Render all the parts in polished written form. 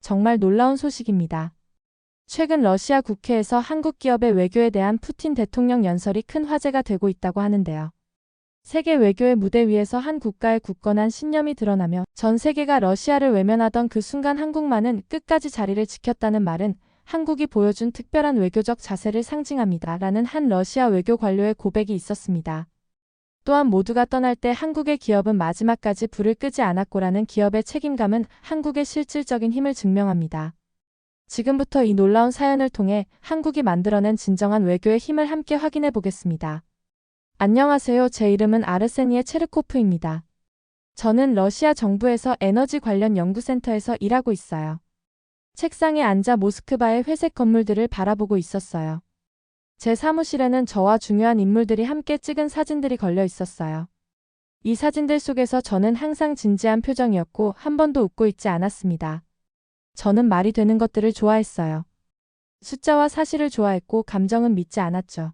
정말 놀라운 소식입니다. 최근 러시아 국회에서 한국 기업의 외교에 대한 푸틴 대통령 연설이 큰 화제가 되고 있다고 하는데요. 세계 외교의 무대 위에서 한 국가의 굳건한 신념이 드러나며 전 세계가 러시아를 외면하던 그 순간 한국만은 끝까지 자리를 지켰다는 말은 한국이 보여준 특별한 외교적 자세를 상징합니다. 라는 한 러시아 외교 관료의 고백이 있었습니다. 또한 모두가 떠날 때 한국의 기업은 마지막까지 불을 끄지 않았고라는 기업의 책임감은 한국의 실질적인 힘을 증명합니다. 지금부터 이 놀라운 사연을 통해 한국이 만들어낸 진정한 외교의 힘을 함께 확인해 보겠습니다. 안녕하세요. 제 이름은 아르세니에 체르코프입니다. 저는 러시아 정부에서 에너지 관련 연구센터에서 일하고 있어요. 책상에 앉아 모스크바의 회색 건물들을 바라보고 있었어요. 제 사무실에는 저와 중요한 인물들이 함께 찍은 사진들이 걸려 있었어요. 이 사진들 속에서 저는 항상 진지한 표정이었고 한 번도 웃고 있지 않았습니다. 저는 말이 되는 것들을 좋아했어요. 숫자와 사실을 좋아했고 감정은 믿지 않았죠.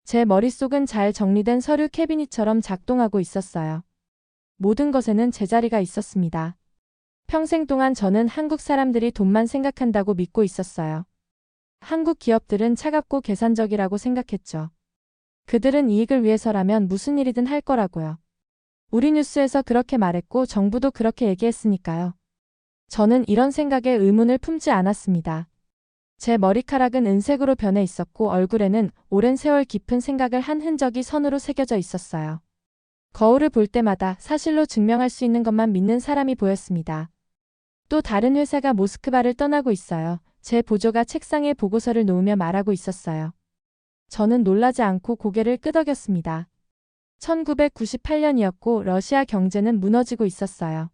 제 머릿속은 잘 정리된 서류 캐비닛처럼 작동하고 있었어요. 모든 것에는 제자리가 있었습니다. 평생 동안 저는 한국 사람들이 돈만 생각한다고 믿고 있었어요. 한국 기업들은 차갑고 계산적이라고 생각했죠. 그들은 이익을 위해서라면 무슨 일이든 할 거라고요. 우리 뉴스에서 그렇게 말했고 정부도 그렇게 얘기했으니까요. 저는 이런 생각에 의문을 품지 않았습니다. 제 머리카락은 은색으로 변해 있었고 얼굴에는 오랜 세월 깊은 생각을 한 흔적이 선으로 새겨져 있었어요. 거울을 볼 때마다 사실로 증명할 수 있는 것만 믿는 사람이 보였습니다. 또 다른 회사가 모스크바를 떠나고 있어요. 제 보조가 책상에 보고서를 놓으며 말하고 있었어요. 저는 놀라지 않고 고개를 끄덕였습니다. 1998년이었고 러시아 경제는 무너지고 있었어요.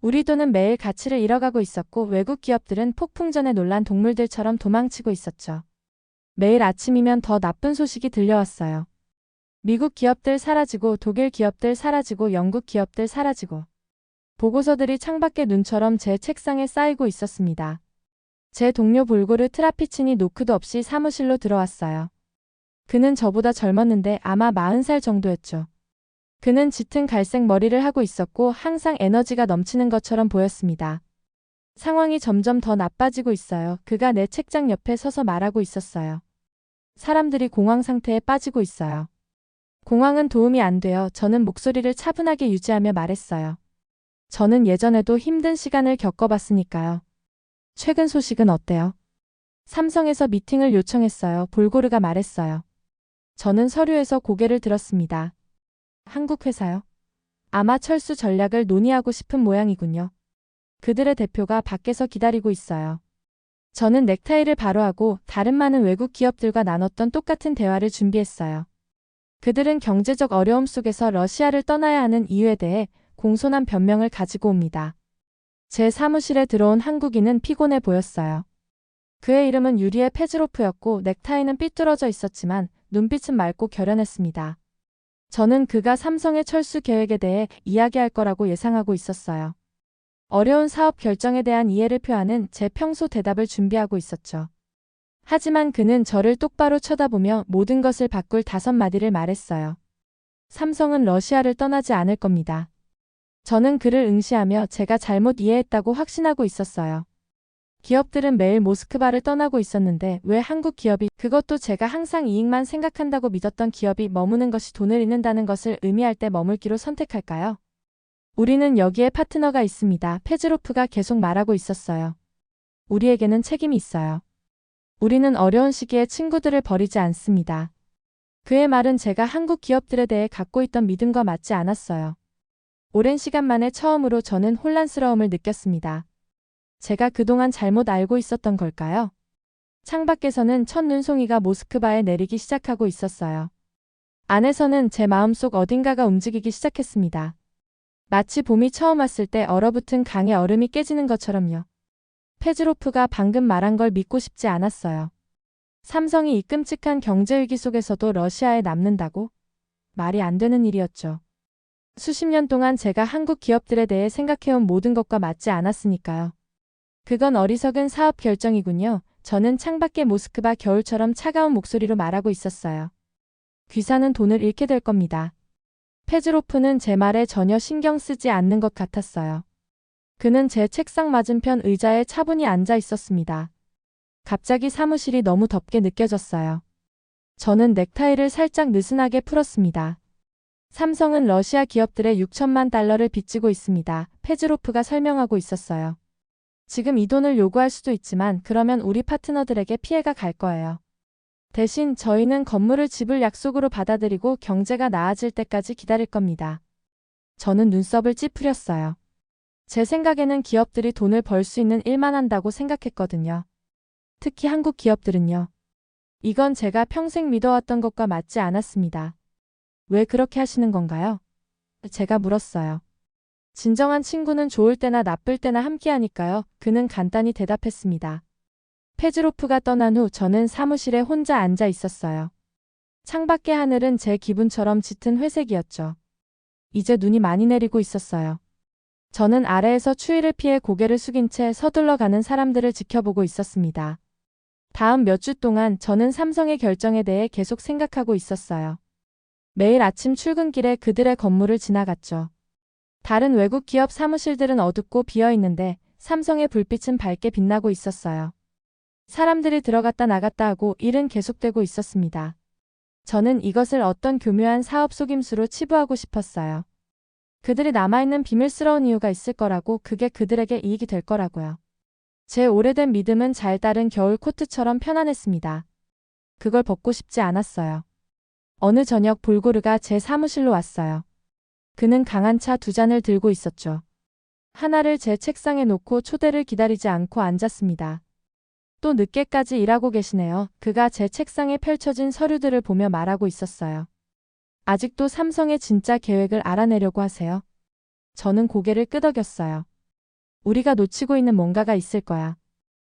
우리 돈은 매일 가치를 잃어가고 있었고 외국 기업들은 폭풍전에 놀란 동물들처럼 도망치고 있었죠. 매일 아침이면 더 나쁜 소식이 들려왔어요. 미국 기업들 사라지고 독일 기업들 사라지고 영국 기업들 사라지고 보고서들이 창밖에 눈처럼 제 책상에 쌓이고 있었습니다. 제 동료 볼고르 트라피치니 노크도 없이 사무실로 들어왔어요. 그는 저보다 젊었는데 아마 40살 정도였죠. 그는 짙은 갈색 머리를 하고 있었고 항상 에너지가 넘치는 것처럼 보였습니다. 상황이 점점 더 나빠지고 있어요. 그가 내 책장 옆에 서서 말하고 있었어요. 사람들이 공황 상태에 빠지고 있어요. 공황은 도움이 안 돼요. 저는 목소리를 차분하게 유지하며 말했어요. 저는 예전에도 힘든 시간을 겪어봤으니까요. 최근 소식은 어때요? 삼성에서 미팅을 요청했어요. 볼고르가 말했어요. 저는 서류에서 고개를 들었습니다. 한국 회사요? 아마 철수 전략을 논의하고 싶은 모양이군요. 그들의 대표가 밖에서 기다리고 있어요. 저는 넥타이를 바로하고 다른 많은 외국 기업들과 나눴던 똑같은 대화를 준비했어요. 그들은 경제적 어려움 속에서 러시아를 떠나야 하는 이유에 대해 공손한 변명을 가지고 옵니다. 제 사무실에 들어온 한국인은 피곤해 보였어요. 그의 이름은 유리에 페즈로프였고 넥타이는 삐뚤어져 있었지만 눈빛은 맑고 결연했습니다. 저는 그가 삼성의 철수 계획에 대해 이야기할 거라고 예상하고 있었어요. 어려운 사업 결정에 대한 이해를 표하는 제 평소 대답을 준비하고 있었죠. 하지만 그는 저를 똑바로 쳐다보며 모든 것을 바꿀 5마디를 말했어요. 삼성은 러시아를 떠나지 않을 겁니다. 저는 그를 응시하며 제가 잘못 이해했다고 확신하고 있었어요. 기업들은 매일 모스크바를 떠나고 있었는데 왜 한국 기업이, 그것도 제가 항상 이익만 생각한다고 믿었던 기업이 머무는 것이 돈을 잃는다는 것을 의미할 때 머물기로 선택할까요? 우리는 여기에 파트너가 있습니다. 페즈로프가 계속 말하고 있었어요. 우리에게는 책임이 있어요. 우리는 어려운 시기에 친구들을 버리지 않습니다. 그의 말은 제가 한국 기업들에 대해 갖고 있던 믿음과 맞지 않았어요. 오랜 시간 만에 처음으로 저는 혼란스러움을 느꼈습니다. 제가 그동안 잘못 알고 있었던 걸까요? 창밖에서는 첫 눈송이가 모스크바에 내리기 시작하고 있었어요. 안에서는 제 마음속 어딘가가 움직이기 시작했습니다. 마치 봄이 처음 왔을 때 얼어붙은 강의 얼음이 깨지는 것처럼요. 페즈로프가 방금 말한 걸 믿고 싶지 않았어요. 삼성이 이 끔찍한 경제위기 속에서도 러시아에 남는다고? 말이 안 되는 일이었죠. 수십 년 동안 제가 한국 기업들에 대해 생각해온 모든 것과 맞지 않았으니까요. 그건 어리석은 사업 결정이군요. 저는 창밖의 모스크바 겨울처럼 차가운 목소리로 말하고 있었어요. 귀사는 돈을 잃게 될 겁니다. 페즈로프는 제 말에 전혀 신경 쓰지 않는 것 같았어요. 그는 제 책상 맞은편 의자에 차분히 앉아 있었습니다. 갑자기 사무실이 너무 덥게 느껴졌어요. 저는 넥타이를 살짝 느슨하게 풀었습니다. 삼성은 러시아 기업들의 6천만 달러를 빚지고 있습니다. 페즈로프가 설명하고 있었어요. 지금 이 돈을 요구할 수도 있지만 그러면 우리 파트너들에게 피해가 갈 거예요. 대신 저희는 건물을 지불 약속으로 받아들이고 경제가 나아질 때까지 기다릴 겁니다. 저는 눈썹을 찌푸렸어요. 제 생각에는 기업들이 돈을 벌 수 있는 일만 한다고 생각했거든요. 특히 한국 기업들은요. 이건 제가 평생 믿어왔던 것과 맞지 않았습니다. 왜 그렇게 하시는 건가요? 제가 물었어요. 진정한 친구는 좋을 때나 나쁠 때나 함께하니까요. 그는 간단히 대답했습니다. 페즈로프가 떠난 후 저는 사무실에 혼자 앉아 있었어요. 창밖의 하늘은 제 기분처럼 짙은 회색이었죠. 이제 눈이 많이 내리고 있었어요. 저는 아래에서 추위를 피해 고개를 숙인 채 서둘러 가는 사람들을 지켜보고 있었습니다. 다음 몇 주 동안 저는 삼성의 결정에 대해 계속 생각하고 있었어요. 매일 아침 출근길에 그들의 건물을 지나갔죠. 다른 외국 기업 사무실들은 어둡고 비어 있는데 삼성의 불빛은 밝게 빛나고 있었어요. 사람들이 들어갔다 나갔다 하고 일은 계속되고 있었습니다. 저는 이것을 어떤 교묘한 사업 속임수로 치부하고 싶었어요. 그들이 남아있는 비밀스러운 이유가 있을 거라고, 그게 그들에게 이익이 될 거라고요. 제 오래된 믿음은 잘 따른 겨울 코트처럼 편안했습니다. 그걸 벗고 싶지 않았어요. 어느 저녁 볼고르가 제 사무실로 왔어요. 그는 강한 차 2잔을 들고 있었죠. 하나를 제 책상에 놓고 초대를 기다리지 않고 앉았습니다. 또 늦게까지 일하고 계시네요. 그가 제 책상에 펼쳐진 서류들을 보며 말하고 있었어요. 아직도 삼성의 진짜 계획을 알아내려고 하세요? 저는 고개를 끄덕였어요. 우리가 놓치고 있는 뭔가가 있을 거야.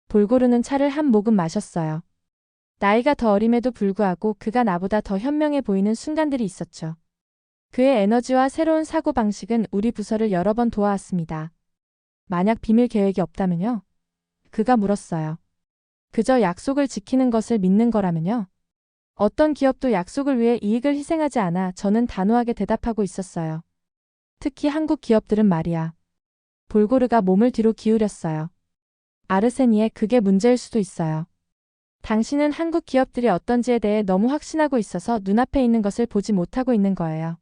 볼고르는 차를 한 모금 마셨어요. 나이가 더 어림에도 불구하고 그가 나보다 더 현명해 보이는 순간들이 있었죠. 그의 에너지와 새로운 사고방식은 우리 부서를 여러 번 도와왔습니다. 만약 비밀 계획이 없다면요? 그가 물었어요. 그저 약속을 지키는 것을 믿는 거라면요? 어떤 기업도 약속을 위해 이익을 희생하지 않아. 저는 단호하게 대답하고 있었어요. 특히 한국 기업들은 말이야. 볼고르가 몸을 뒤로 기울였어요. 아르세니에, 그게 문제일 수도 있어요. 당신은 한국 기업들이 어떤지에 대해 너무 확신하고 있어서 눈앞에 있는 것을 보지 못하고 있는 거예요.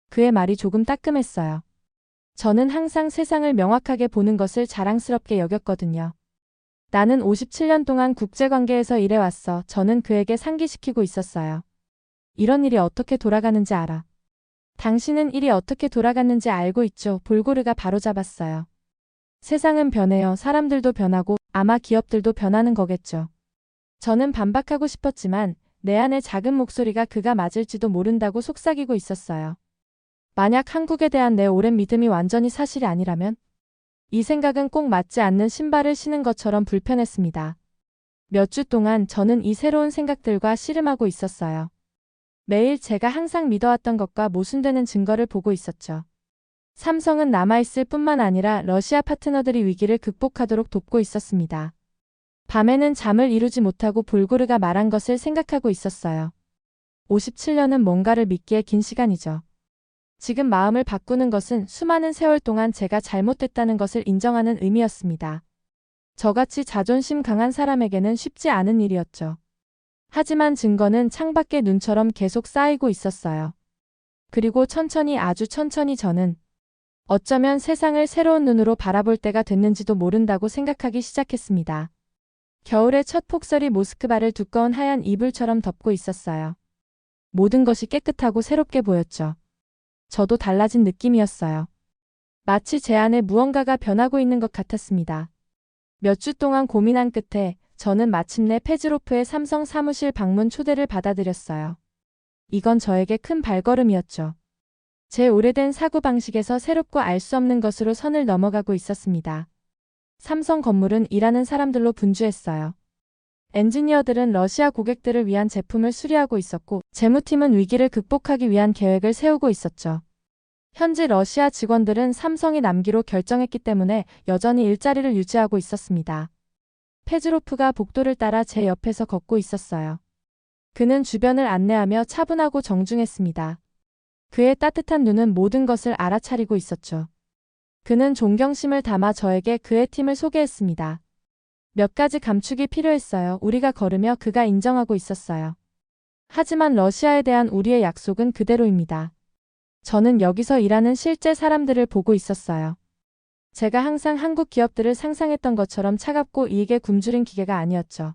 그의 말이 조금 따끔했어요. 저는 항상 세상을 명확하게 보는 것을 자랑스럽게 여겼거든요. 나는 57년 동안 국제관계에서 일해왔어. 저는 그에게 상기시키고 있었어요. 이런 일이 어떻게 돌아가는지 알아. 당신은 일이 어떻게 돌아갔는지 알고 있죠. 볼고르가 바로잡았어요. 세상은 변해요. 사람들도 변하고 아마 기업들도 변하는 거겠죠. 저는 반박하고 싶었지만 내 안의 작은 목소리가 그가 맞을지도 모른다고 속삭이고 있었어요. 만약 한국에 대한 내 오랜 믿음이 완전히 사실이 아니라면? 이 생각은 꼭 맞지 않는 신발을 신은 것처럼 불편했습니다. 몇 주 동안 저는 이 새로운 생각들과 씨름하고 있었어요. 매일 제가 항상 믿어왔던 것과 모순되는 증거를 보고 있었죠. 삼성은 남아있을 뿐만 아니라 러시아 파트너들이 위기를 극복하도록 돕고 있었습니다. 밤에는 잠을 이루지 못하고 볼고르가 말한 것을 생각하고 있었어요. 57년은 뭔가를 믿기에 긴 시간이죠. 지금 마음을 바꾸는 것은 수많은 세월 동안 제가 잘못됐다는 것을 인정하는 의미였습니다. 저같이 자존심 강한 사람에게는 쉽지 않은 일이었죠. 하지만 증거는 창밖의 눈처럼 계속 쌓이고 있었어요. 그리고 천천히, 아주 천천히 저는 어쩌면 세상을 새로운 눈으로 바라볼 때가 됐는지도 모른다고 생각하기 시작했습니다. 겨울의 첫 폭설이 모스크바를 두꺼운 하얀 이불처럼 덮고 있었어요. 모든 것이 깨끗하고 새롭게 보였죠. 저도 달라진 느낌이었어요. 마치 제 안에 무언가가 변하고 있는 것 같았습니다. 몇 주 동안 고민한 끝에 저는 마침내 페즈로프의 삼성 사무실 방문 초대를 받아들였어요. 이건 저에게 큰 발걸음이었죠. 제 오래된 사고방식에서 새롭고 알 수 없는 것으로 선을 넘어가고 있었습니다. 삼성 건물은 일하는 사람들로 분주했어요. 엔지니어들은 러시아 고객들을 위한 제품을 수리하고 있었고, 재무팀은 위기를 극복하기 위한 계획을 세우고 있었죠. 현지 러시아 직원들은 삼성이 남기로 결정했기 때문에 여전히 일자리를 유지하고 있었습니다. 페즈로프가 복도를 따라 제 옆에서 걷고 있었어요. 그는 주변을 안내하며 차분하고 정중했습니다. 그의 따뜻한 눈은 모든 것을 알아차리고 있었죠. 그는 존경심을 담아 저에게 그의 팀을 소개했습니다. 몇 가지 감축이 필요했어요. 우리가 걸으며 그가 인정하고 있었어요. 하지만 러시아에 대한 우리의 약속은 그대로입니다. 저는 여기서 일하는 실제 사람들을 보고 있었어요. 제가 항상 한국 기업들을 상상했던 것처럼 차갑고 이익에 굶주린 기계가 아니었죠.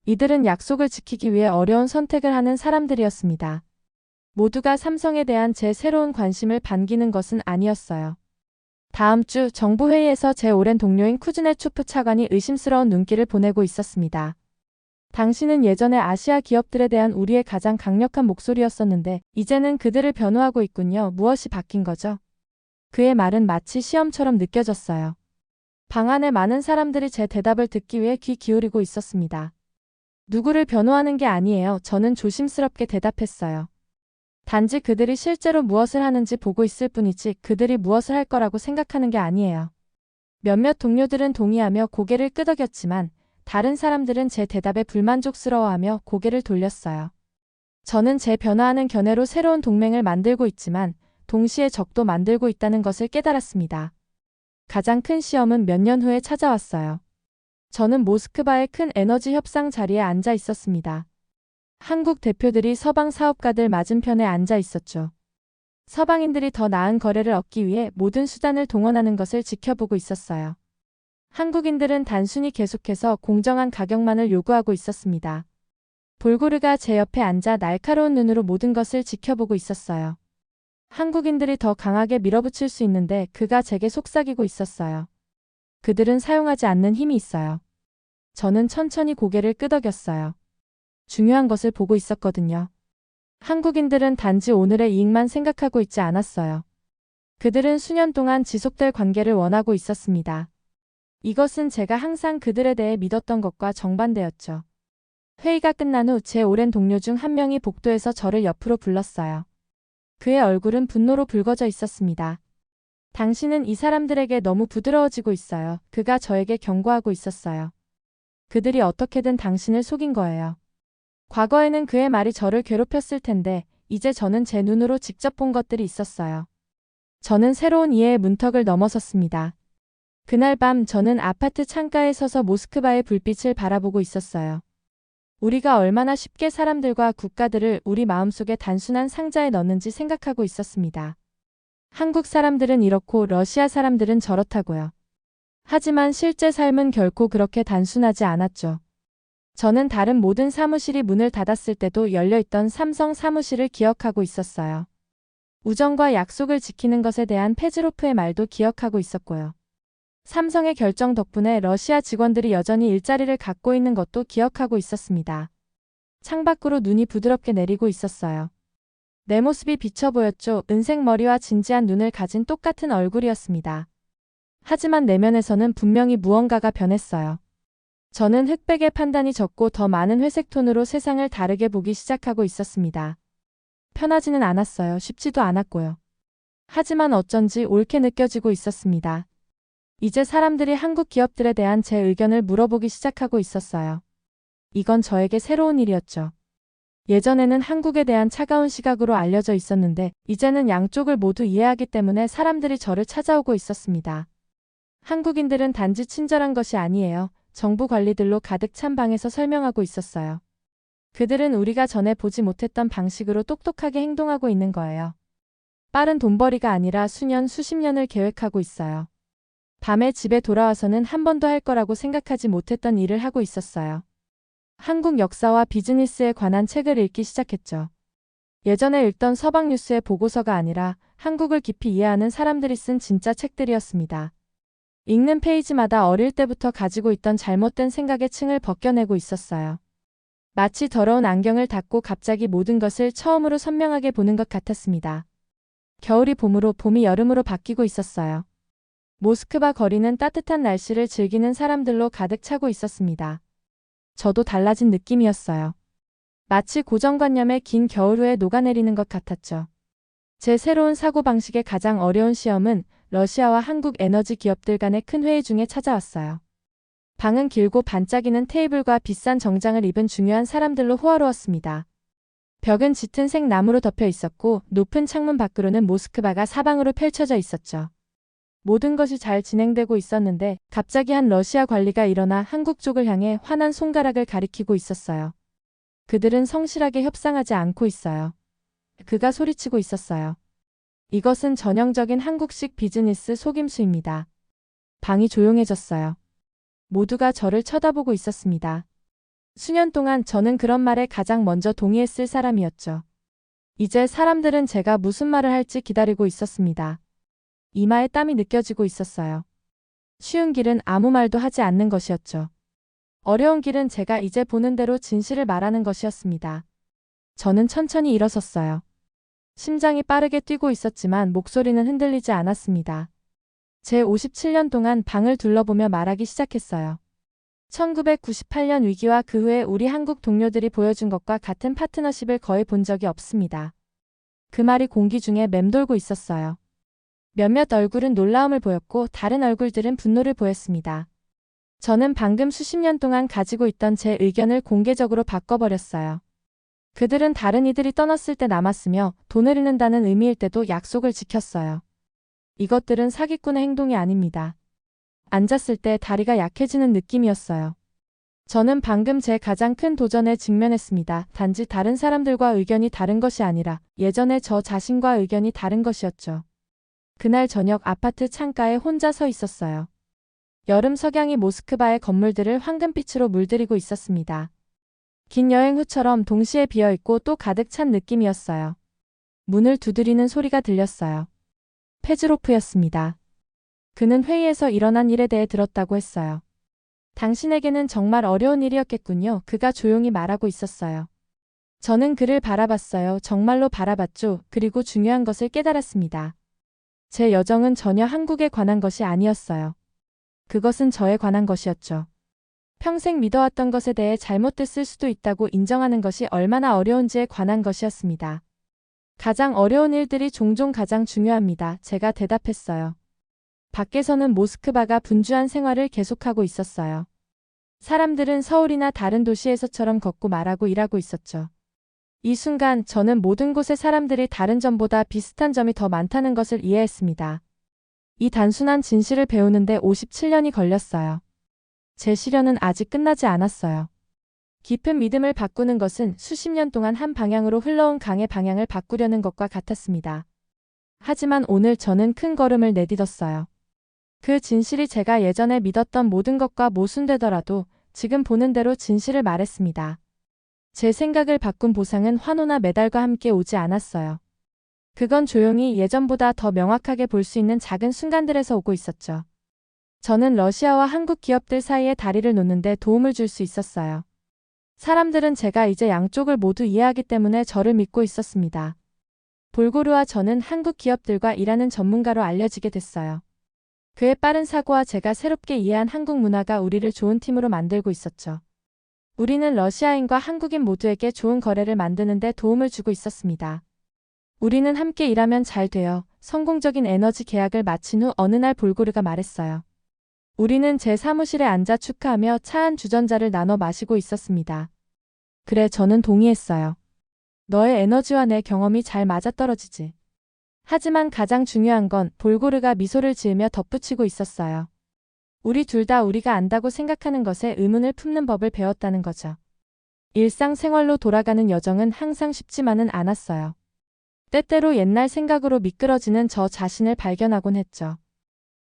이들은 약속을 지키기 위해 어려운 선택을 하는 사람들이었습니다. 모두가 삼성에 대한 제 새로운 관심을 반기는 것은 아니었어요. 다음 주 정부회의에서 제 오랜 동료인 쿠즈네초프 차관이 의심스러운 눈길을 보내고 있었습니다. 당신은 예전에 아시아 기업들에 대한 우리의 가장 강력한 목소리였었는데 이제는 그들을 변호하고 있군요. 무엇이 바뀐 거죠? 그의 말은 마치 시험처럼 느껴졌어요. 방 안에 많은 사람들이 제 대답을 듣기 위해 귀 기울이고 있었습니다. 누구를 변호하는 게 아니에요. 저는 조심스럽게 대답했어요. 단지 그들이 실제로 무엇을 하는지 보고 있을 뿐이지 그들이 무엇을 할 거라고 생각하는 게 아니에요. 몇몇 동료들은 동의하며 고개를 끄덕였지만 다른 사람들은 제 대답에 불만족스러워하며 고개를 돌렸어요. 저는 제 변화하는 견해로 새로운 동맹을 만들고 있지만 동시에 적도 만들고 있다는 것을 깨달았습니다. 가장 큰 시험은 몇 년 후에 찾아왔어요. 저는 모스크바의 큰 에너지 협상 자리에 앉아 있었습니다. 한국 대표들이 서방 사업가들 맞은편에 앉아 있었죠. 서방인들이 더 나은 거래를 얻기 위해 모든 수단을 동원하는 것을 지켜보고 있었어요. 한국인들은 단순히 계속해서 공정한 가격만을 요구하고 있었습니다. 볼고르가 제 옆에 앉아 날카로운 눈으로 모든 것을 지켜보고 있었어요. 한국인들이 더 강하게 밀어붙일 수 있는데 그가 제게 속삭이고 있었어요. 그들은 사용하지 않는 힘이 있어요. 저는 천천히 고개를 끄덕였어요. 중요한 것을 보고 있었거든요. 한국인들은 단지 오늘의 이익만 생각하고 있지 않았어요. 그들은 수년 동안 지속될 관계를 원하고 있었습니다. 이것은 제가 항상 그들에 대해 믿었던 것과 정반대였죠. 회의가 끝난 후 제 오랜 동료 중 한 명이 복도에서 저를 옆으로 불렀어요. 그의 얼굴은 분노로 붉어져 있었습니다. 당신은 이 사람들에게 너무 부드러워지고 있어요. 그가 저에게 경고하고 있었어요. 그들이 어떻게든 당신을 속인 거예요. 과거에는 그의 말이 저를 괴롭혔을 텐데 이제 저는 제 눈으로 직접 본 것들이 있었어요. 저는 새로운 이해의 문턱을 넘어섰습니다. 그날 밤 저는 아파트 창가에 서서 모스크바의 불빛을 바라보고 있었어요. 우리가 얼마나 쉽게 사람들과 국가들을 우리 마음속에 단순한 상자에 넣는지 생각하고 있었습니다. 한국 사람들은 이렇고 러시아 사람들은 저렇다고요. 하지만 실제 삶은 결코 그렇게 단순하지 않았죠. 저는 다른 모든 사무실이 문을 닫았을 때도 열려있던 삼성 사무실을 기억하고 있었어요. 우정과 약속을 지키는 것에 대한 페즈로프의 말도 기억하고 있었고요. 삼성의 결정 덕분에 러시아 직원들이 여전히 일자리를 갖고 있는 것도 기억하고 있었습니다. 창밖으로 눈이 부드럽게 내리고 있었어요. 내 모습이 비쳐 보였죠. 은색 머리와 진지한 눈을 가진 똑같은 얼굴이었습니다. 하지만 내면에서는 분명히 무언가가 변했어요. 저는 흑백의 판단이 적고 더 많은 회색 톤으로 세상을 다르게 보기 시작하고 있었습니다. 편하지는 않았어요. 쉽지도 않았고요. 하지만 어쩐지 옳게 느껴지고 있었습니다. 이제 사람들이 한국 기업들에 대한 제 의견을 물어보기 시작하고 있었어요. 이건 저에게 새로운 일이었죠. 예전에는 한국에 대한 차가운 시각으로 알려져 있었는데 이제는 양쪽을 모두 이해하기 때문에 사람들이 저를 찾아오고 있었습니다. 한국인들은 단지 친절한 것이 아니에요. 정부 관리들로 가득 찬 방에서 설명하고 있었어요. 그들은 우리가 전에 보지 못했던 방식으로 똑똑하게 행동하고 있는 거예요. 빠른 돈벌이가 아니라 수년, 수십 년을 계획하고 있어요. 밤에 집에 돌아와서는 한 번도 할 거라고 생각하지 못했던 일을 하고 있었어요. 한국 역사와 비즈니스에 관한 책을 읽기 시작했죠. 예전에 읽던 서방 뉴스의 보고서가 아니라 한국을 깊이 이해하는 사람들이 쓴 진짜 책들이었습니다. 읽는 페이지마다 어릴 때부터 가지고 있던 잘못된 생각의 층을 벗겨내고 있었어요. 마치 더러운 안경을 닦고 갑자기 모든 것을 처음으로 선명하게 보는 것 같았습니다. 겨울이 봄으로, 봄이 여름으로 바뀌고 있었어요. 모스크바 거리는 따뜻한 날씨를 즐기는 사람들로 가득 차고 있었습니다. 저도 달라진 느낌이었어요. 마치 고정관념의 긴 겨울 후에 녹아내리는 것 같았죠. 제 새로운 사고방식의 가장 어려운 시험은 러시아와 한국 에너지 기업들 간의 큰 회의 중에 찾아왔어요. 방은 길고 반짝이는 테이블과 비싼 정장을 입은 중요한 사람들로 호화로웠습니다. 벽은 짙은 색 나무로 덮여 있었고 높은 창문 밖으로는 모스크바가 사방으로 펼쳐져 있었죠. 모든 것이 잘 진행되고 있었는데 갑자기 한 러시아 관리가 일어나 한국 쪽을 향해 환한 손가락을 가리키고 있었어요. 그들은 성실하게 협상하지 않고 있어요. 그가 소리치고 있었어요. 이것은 전형적인 한국식 비즈니스 속임수입니다. 방이 조용해졌어요. 모두가 저를 쳐다보고 있었습니다. 수년 동안 저는 그런 말에 가장 먼저 동의했을 사람이었죠. 이제 사람들은 제가 무슨 말을 할지 기다리고 있었습니다. 이마에 땀이 느껴지고 있었어요. 쉬운 길은 아무 말도 하지 않는 것이었죠. 어려운 길은 제가 이제 보는 대로 진실을 말하는 것이었습니다. 저는 천천히 일어섰어요. 심장이 빠르게 뛰고 있었지만 목소리는 흔들리지 않았습니다. 제 57년 동안 방을 둘러보며 말하기 시작했어요. 1998년 위기와 그 후에 우리 한국 동료들이 보여준 것과 같은 파트너십을 거의 본 적이 없습니다. 그 말이 공기 중에 맴돌고 있었어요. 몇몇 얼굴은 놀라움을 보였고 다른 얼굴들은 분노를 보였습니다. 저는 방금 수십 년 동안 가지고 있던 제 의견을 공개적으로 바꿔버렸어요. 그들은 다른 이들이 떠났을 때 남았으며 돈을 잃는다는 의미일 때도 약속을 지켰어요. 이것들은 사기꾼의 행동이 아닙니다. 앉았을 때 다리가 약해지는 느낌이었어요. 저는 방금 제 가장 큰 도전에 직면했습니다. 단지 다른 사람들과 의견이 다른 것이 아니라 예전의 저 자신과 의견이 다른 것이었죠. 그날 저녁 아파트 창가에 혼자 서 있었어요. 여름 석양이 모스크바의 건물들을 황금빛으로 물들이고 있었습니다. 긴 여행 후처럼 동시에 비어있고 또 가득 찬 느낌이었어요. 문을 두드리는 소리가 들렸어요. 페즈로프였습니다. 그는 회의에서 일어난 일에 대해 들었다고 했어요. 당신에게는 정말 어려운 일이었겠군요. 그가 조용히 말하고 있었어요. 저는 그를 바라봤어요. 정말로 바라봤죠. 그리고 중요한 것을 깨달았습니다. 제 여정은 전혀 한국에 관한 것이 아니었어요. 그것은 저에 관한 것이었죠. 평생 믿어왔던 것에 대해 잘못됐을 수도 있다고 인정하는 것이 얼마나 어려운지에 관한 것이었습니다. 가장 어려운 일들이 종종 가장 중요합니다. 제가 대답했어요. 밖에서는 모스크바가 분주한 생활을 계속하고 있었어요. 사람들은 서울이나 다른 도시에서처럼 걷고 말하고 일하고 있었죠. 이 순간 저는 모든 곳의 사람들이 다른 점보다 비슷한 점이 더 많다는 것을 이해했습니다. 이 단순한 진실을 배우는데 57년이 걸렸어요. 제 시련은 아직 끝나지 않았어요. 깊은 믿음을 바꾸는 것은 수십 년 동안 한 방향으로 흘러온 강의 방향을 바꾸려는 것과 같았습니다. 하지만 오늘 저는 큰 걸음을 내딛었어요. 그 진실이 제가 예전에 믿었던 모든 것과 모순되더라도 지금 보는 대로 진실을 말했습니다. 제 생각을 바꾼 보상은 환호나 메달과 함께 오지 않았어요. 그건 조용히 예전보다 더 명확하게 볼 수 있는 작은 순간들에서 오고 있었죠. 저는 러시아와 한국 기업들 사이에 다리를 놓는데 도움을 줄 수 있었어요. 사람들은 제가 이제 양쪽을 모두 이해하기 때문에 저를 믿고 있었습니다. 볼고르와 저는 한국 기업들과 일하는 전문가로 알려지게 됐어요. 그의 빠른 사고와 제가 새롭게 이해한 한국 문화가 우리를 좋은 팀으로 만들고 있었죠. 우리는 러시아인과 한국인 모두에게 좋은 거래를 만드는 데 도움을 주고 있었습니다. 우리는 함께 일하면 잘 돼요. 성공적인 에너지 계약을 마친 후 어느 날 볼고르가 말했어요. 우리는 제 사무실에 앉아 축하하며 차 한 주전자를 나눠 마시고 있었습니다. 그래, 저는 동의했어요. 너의 에너지와 내 경험이 잘 맞아떨어지지. 하지만 가장 중요한 건 볼고르가 미소를 지으며 덧붙이고 있었어요. 우리 둘 다 우리가 안다고 생각하는 것에 의문을 품는 법을 배웠다는 거죠. 일상생활로 돌아가는 여정은 항상 쉽지만은 않았어요. 때때로 옛날 생각으로 미끄러지는 저 자신을 발견하곤 했죠.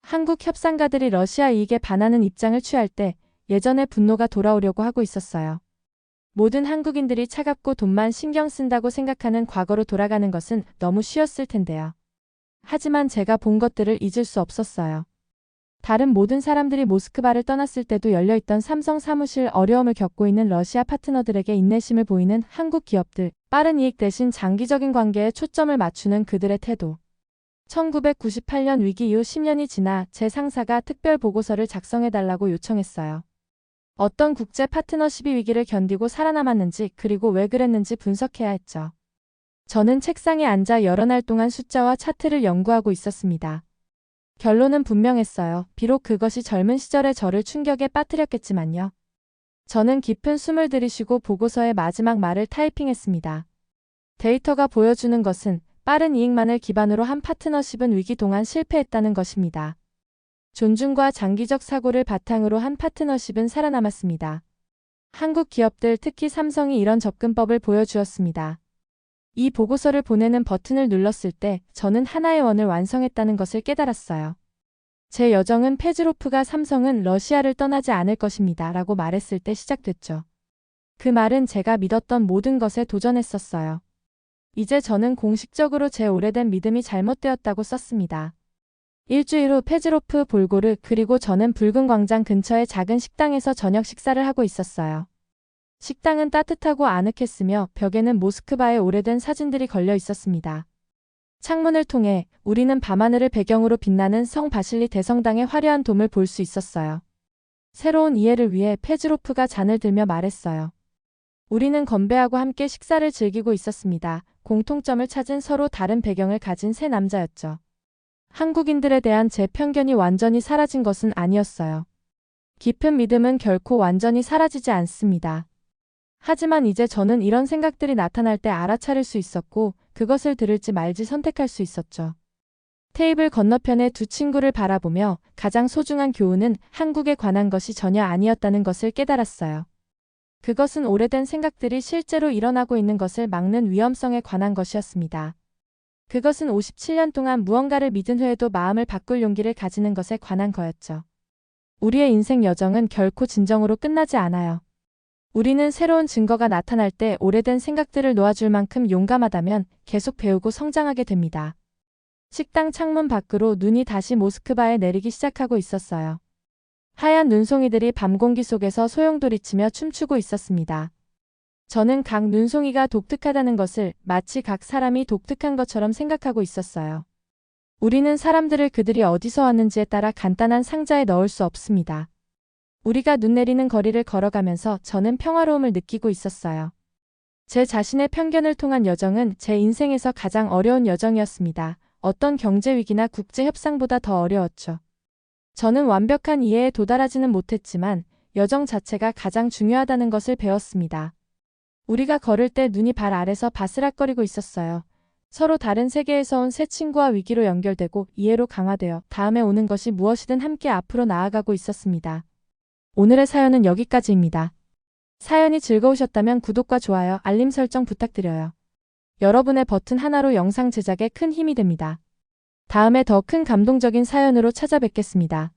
한국 협상가들이 러시아 이익에 반하는 입장을 취할 때 예전의 분노가 돌아오려고 하고 있었어요. 모든 한국인들이 차갑고 돈만 신경 쓴다고 생각하는 과거로 돌아가는 것은 너무 쉬웠을 텐데요. 하지만 제가 본 것들을 잊을 수 없었어요. 다른 모든 사람들이 모스크바를 떠났을 때도 열려있던 삼성 사무실, 어려움을 겪고 있는 러시아 파트너들에게 인내심을 보이는 한국 기업들, 빠른 이익 대신 장기적인 관계에 초점을 맞추는 그들의 태도. 1998년 위기 이후 10년이 지나 제 상사가 특별 보고서를 작성해달라고 요청했어요. 어떤 국제 파트너십이 위기를 견디고 살아남았는지 그리고 왜 그랬는지 분석해야 했죠. 저는 책상에 앉아 여러 날 동안 숫자와 차트를 연구하고 있었습니다. 결론은 분명했어요. 비록 그것이 젊은 시절의 저를 충격에 빠뜨렸겠지만요. 저는 깊은 숨을 들이쉬고 보고서의 마지막 말을 타이핑했습니다. 데이터가 보여주는 것은 빠른 이익만을 기반으로 한 파트너십은 위기 동안 실패했다는 것입니다. 존중과 장기적 사고를 바탕으로 한 파트너십은 살아남았습니다. 한국 기업들, 특히 삼성이 이런 접근법을 보여주었습니다. 이 보고서를 보내는 버튼을 눌렀을 때 저는 하나의 원을 완성했다는 것을 깨달았어요. 제 여정은 페즈로프가 삼성은 러시아를 떠나지 않을 것입니다 라고 말했을 때 시작됐죠. 그 말은 제가 믿었던 모든 것에 도전했었어요. 이제 저는 공식적으로 제 오래된 믿음이 잘못되었다고 썼습니다. 일주일 후 페즈로프 볼고르 그리고 저는 붉은 광장 근처의 작은 식당에서 저녁 식사를 하고 있었어요. 식당은 따뜻하고 아늑했으며 벽에는 모스크바의 오래된 사진들이 걸려 있었습니다. 창문을 통해 우리는 밤하늘을 배경으로 빛나는 성 바실리 대성당의 화려한 돔을 볼 수 있었어요. 새로운 이해를 위해 페즈로프가 잔을 들며 말했어요. 우리는 건배하고 함께 식사를 즐기고 있었습니다. 공통점을 찾은 서로 다른 배경을 가진 세 남자였죠. 한국인들에 대한 제 편견이 완전히 사라진 것은 아니었어요. 깊은 믿음은 결코 완전히 사라지지 않습니다. 하지만 이제 저는 이런 생각들이 나타날 때 알아차릴 수 있었고 그것을 들을지 말지 선택할 수 있었죠. 테이블 건너편의 두 친구를 바라보며 가장 소중한 교훈은 한국에 관한 것이 전혀 아니었다는 것을 깨달았어요. 그것은 오래된 생각들이 실제로 일어나고 있는 것을 막는 위험성에 관한 것이었습니다. 그것은 57년 동안 무언가를 믿은 후에도 마음을 바꿀 용기를 가지는 것에 관한 거였죠. 우리의 인생 여정은 결코 진정으로 끝나지 않아요. 우리는 새로운 증거가 나타날 때 오래된 생각들을 놓아줄 만큼 용감하다면 계속 배우고 성장하게 됩니다. 식당 창문 밖으로 눈이 다시 모스크바에 내리기 시작하고 있었어요. 하얀 눈송이들이 밤 공기 속에서 소용돌이치며 춤추고 있었습니다. 저는 각 눈송이가 독특하다는 것을 마치 각 사람이 독특한 것처럼 생각하고 있었어요. 우리는 사람들을 그들이 어디서 왔는지에 따라 간단한 상자에 넣을 수 없습니다. 우리가 눈 내리는 거리를 걸어가면서 저는 평화로움을 느끼고 있었어요. 제 자신의 편견을 통한 여정은 제 인생에서 가장 어려운 여정이었습니다. 어떤 경제 위기나 국제 협상보다 더 어려웠죠. 저는 완벽한 이해에 도달하지는 못했지만 여정 자체가 가장 중요하다는 것을 배웠습니다. 우리가 걸을 때 눈이 발 아래서 바스락거리고 있었어요. 서로 다른 세계에서 온 새 친구와 위기로 연결되고 이해로 강화되어 다음에 오는 것이 무엇이든 함께 앞으로 나아가고 있었습니다. 오늘의 사연은 여기까지입니다. 사연이 즐거우셨다면 구독과 좋아요, 알림 설정 부탁드려요. 여러분의 버튼 하나로 영상 제작에 큰 힘이 됩니다. 다음에 더 큰 감동적인 사연으로 찾아뵙겠습니다.